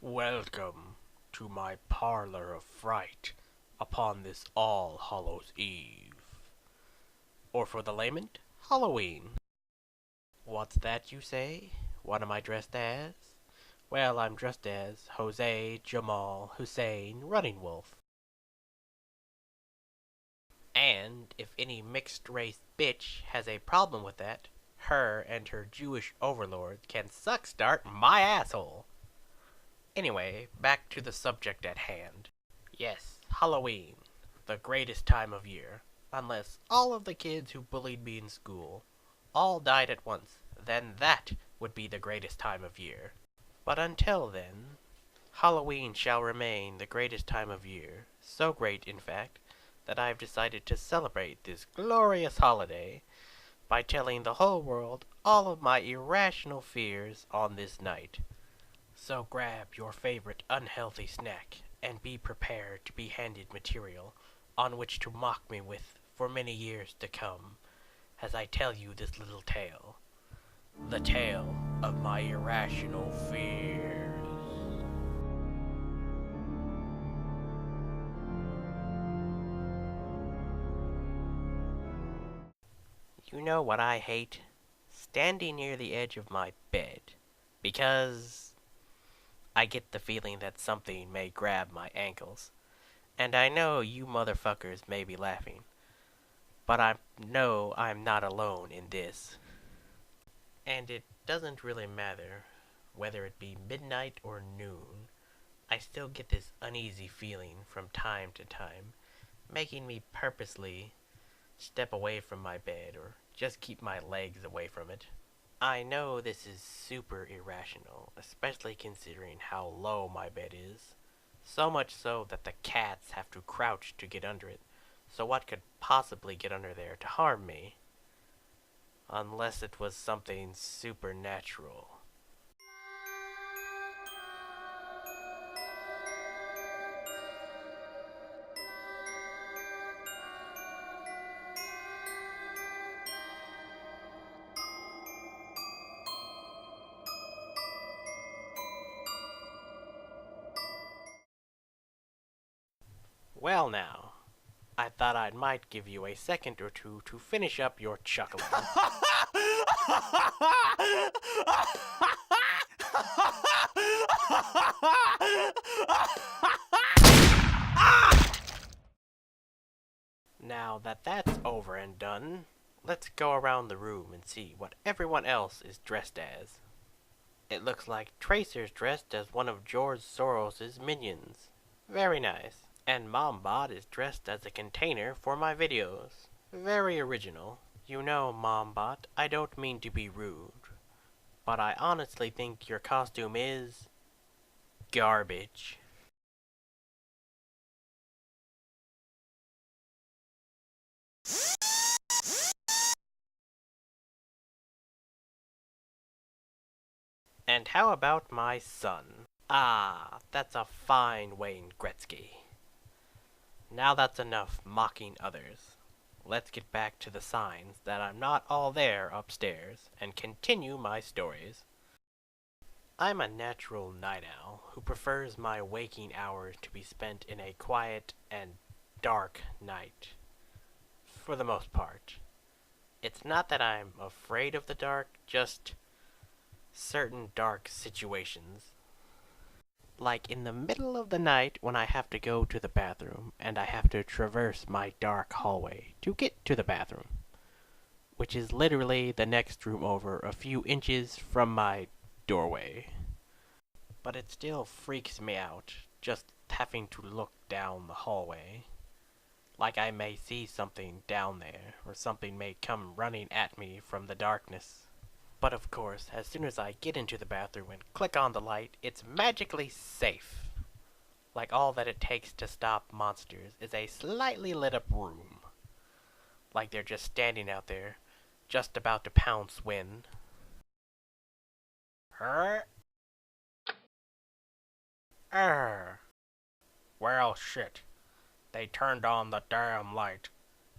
Welcome to my parlor of fright upon this All Hallows Eve. Or for the layman, Halloween. What's that you say? What am I dressed as? Well, I'm dressed as Jose Jamal Hussein Running Wolf. And if any mixed race bitch has a problem with that, her and her Jewish overlords can suck start my asshole. Anyway, back to the subject at hand. Yes, Halloween, the greatest time of year. Unless all of the kids who bullied me in school all died at once, then that would be the greatest time of year. But until then, Halloween shall remain the greatest time of year, so great, in fact, that I've decided to celebrate this glorious holiday by telling the whole world all of my irrational fears on this night. So grab your favorite unhealthy snack and be prepared to be handed material on which to mock me with for many years to come as I tell you this little tale. The tale of my irrational fears. You know what I hate? Standing near the edge of my bed. Because I get the feeling that something may grab my ankles. And I know you motherfuckers may be laughing. But I know I'm not alone in this. And it doesn't really matter whether it be midnight or noon. I still get this uneasy feeling from time to time, making me purposely step away from my bed or just keep my legs away from it. I know this is super irrational, especially considering how low my bed is. So much so that the cats have to crouch to get under it. So what could possibly get under there to harm me? Unless it was something supernatural. Well now, I thought I might give you a second or two to finish up your chuckling. Now that that's over and done, let's go around the room and see what everyone else is dressed as. It looks like Tracer's dressed as one of George Soros's minions. Very nice. And Mombot is dressed as a container for my videos. Very original. You know, Mombot, I don't mean to be rude, but I honestly think your costume is garbage. And how about my son? Ah, that's a fine Wayne Gretzky. Now that's enough mocking others. Let's get back to the signs that I'm not all there upstairs and continue my stories. I'm a natural night owl who prefers my waking hours to be spent in a quiet and dark night. For the most part. It's not that I'm afraid of the dark, just certain dark situations. Like in the middle of the night when I have to go to the bathroom and I have to traverse my dark hallway to get to the bathroom, which is literally the next room over a few inches from my doorway. But it still freaks me out just having to look down the hallway. Like I may see something down there, or something may come running at me from the darkness. But of course, as soon as I get into the bathroom and click on the light, it's magically safe. Like all that it takes to stop monsters is a slightly lit up room. Like they're just standing out there, just about to pounce when... Her? Well, shit. They turned on the damn light.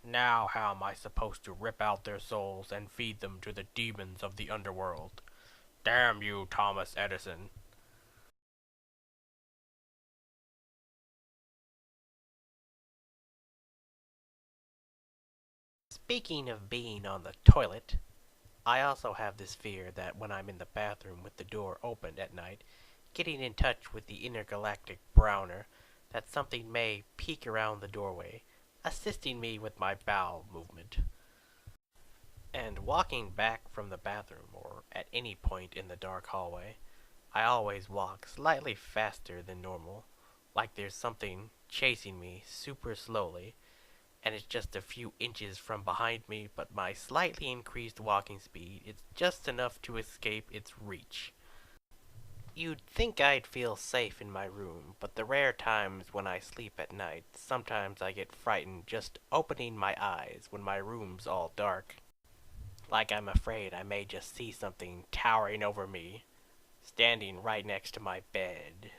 Now how am I supposed to rip out their souls and feed them to the demons of the underworld? Damn you, Thomas Edison. Speaking of being on the toilet, I also have this fear that when I'm in the bathroom with the door opened at night, getting in touch with the intergalactic browner, that something may peek around the doorway, assisting me with my bowel movement. And walking back from the bathroom, or at any point in the dark hallway, I always walk slightly faster than normal, like there's something chasing me super slowly, and it's just a few inches from behind me, but my slightly increased walking speed is just enough to escape its reach. You'd think I'd feel safe in my room, but the rare times when I sleep at night, sometimes I get frightened just opening my eyes when my room's all dark. Like I'm afraid I may just see something towering over me, standing right next to my bed.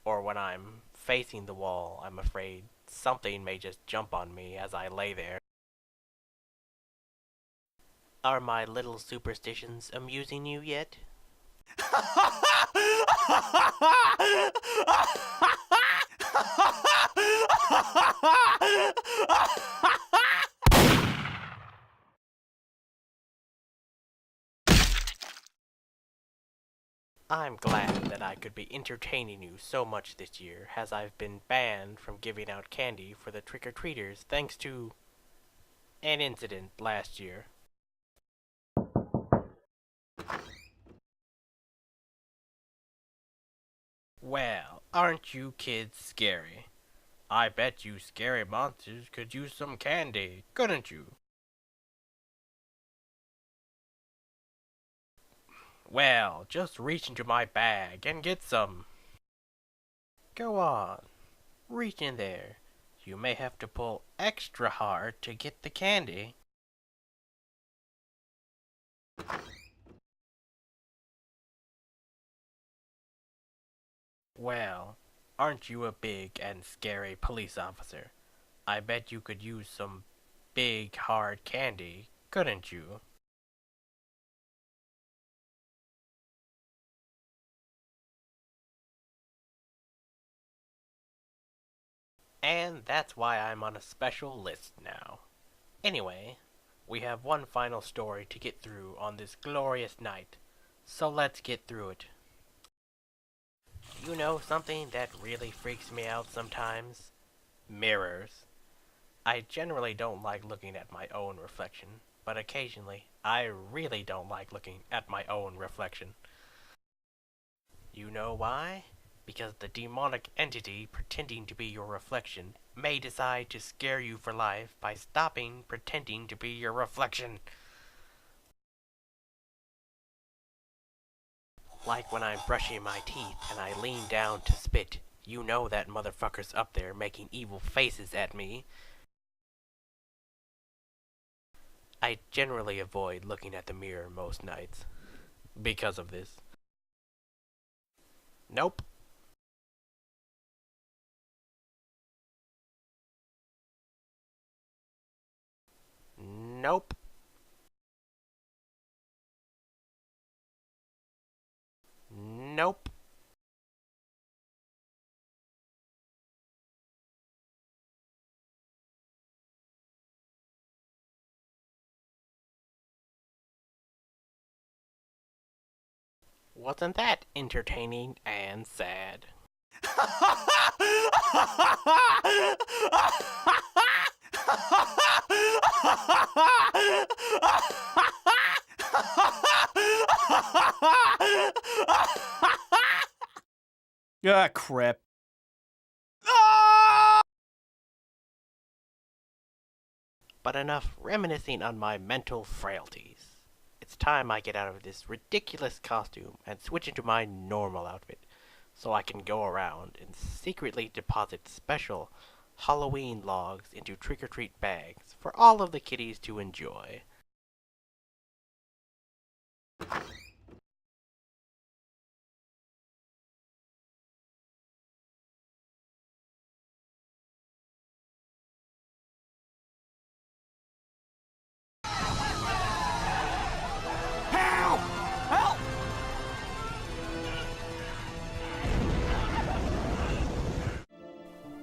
Or when I'm facing the wall, I'm afraid something may just jump on me as I lay there. Are my little superstitions amusing you yet? I'm glad that I could be entertaining you so much this year, as I've been banned from giving out candy for the trick-or-treaters thanks to an incident last year. Well, aren't you kids scary? I bet you scary monsters could use some candy, couldn't you? Well, just reach into my bag and get some. Go on, reach in there. You may have to pull extra hard to get the candy. Well, aren't you a big and scary police officer? I bet you could use some big hard candy, couldn't you? And that's why I'm on a special list now. Anyway, we have one final story to get through on this glorious night, so let's get through it. You know something that really freaks me out sometimes? Mirrors. I generally don't like looking at my own reflection, but occasionally I really don't like looking at my own reflection. You know why? Because the demonic entity pretending to be your reflection may decide to scare you for life by stopping pretending to be your reflection. Like when I'm brushing my teeth and I lean down to spit, you know that motherfucker's up there making evil faces at me. I generally avoid looking at the mirror most nights because of this. Nope. Nope. Nope. Wasn't that entertaining and sad? Ah, crap. But enough reminiscing on my mental frailties. It's time I get out of this ridiculous costume and switch into my normal outfit, so I can go around and secretly deposit special Halloween logs into trick-or-treat bags for all of the kiddies to enjoy. Help! Help!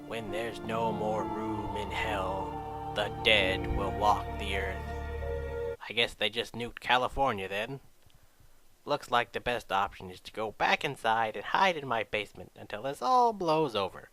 When there's no more room in hell, The dead will walk the earth. I guess they just nuked California then. Looks like the best option is to go back inside and hide in my basement until this all blows over.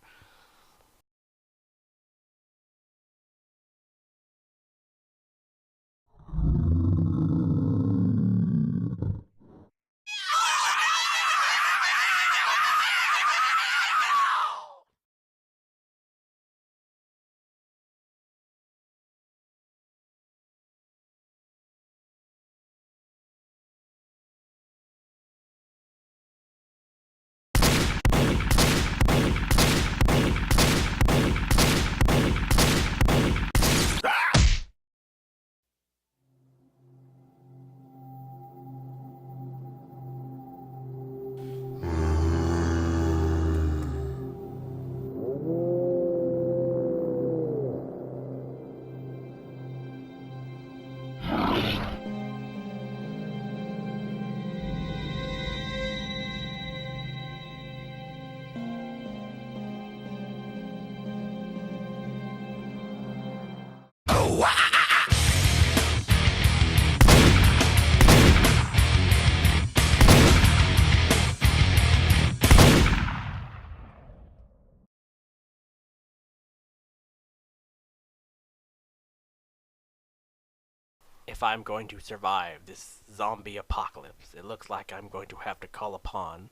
If I'm going to survive this zombie apocalypse, it looks like I'm going to have to call upon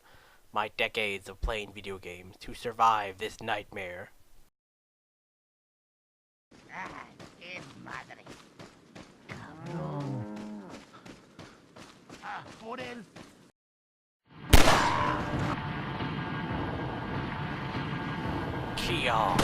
my decades of playing video games to survive this nightmare. Ah, qué madre. Cabrón. Ah, por el... Kia.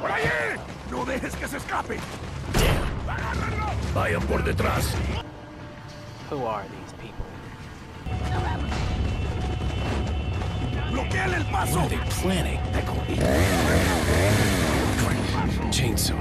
¡Por ahí! ¡No dejes que se escape! Vayan por detrás. Who are these people? ¡Bloqueale el paso! What are they planning? Chainsaw.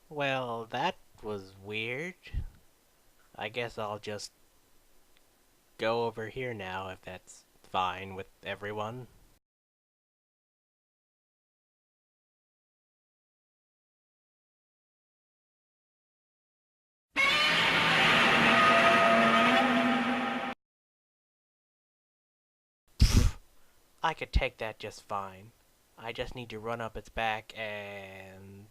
Well, that was weird. I guess I'll just go over here now if that's fine with everyone. I could take that just fine. I just need to run up its back and...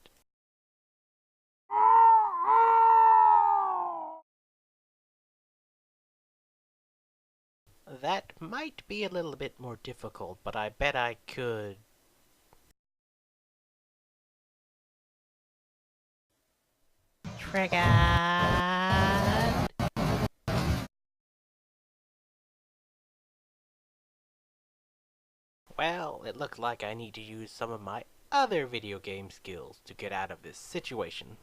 That might be a little bit more difficult, but I bet I could. Triggered! Well, it looks like I need to use some of my other video game skills to get out of this situation.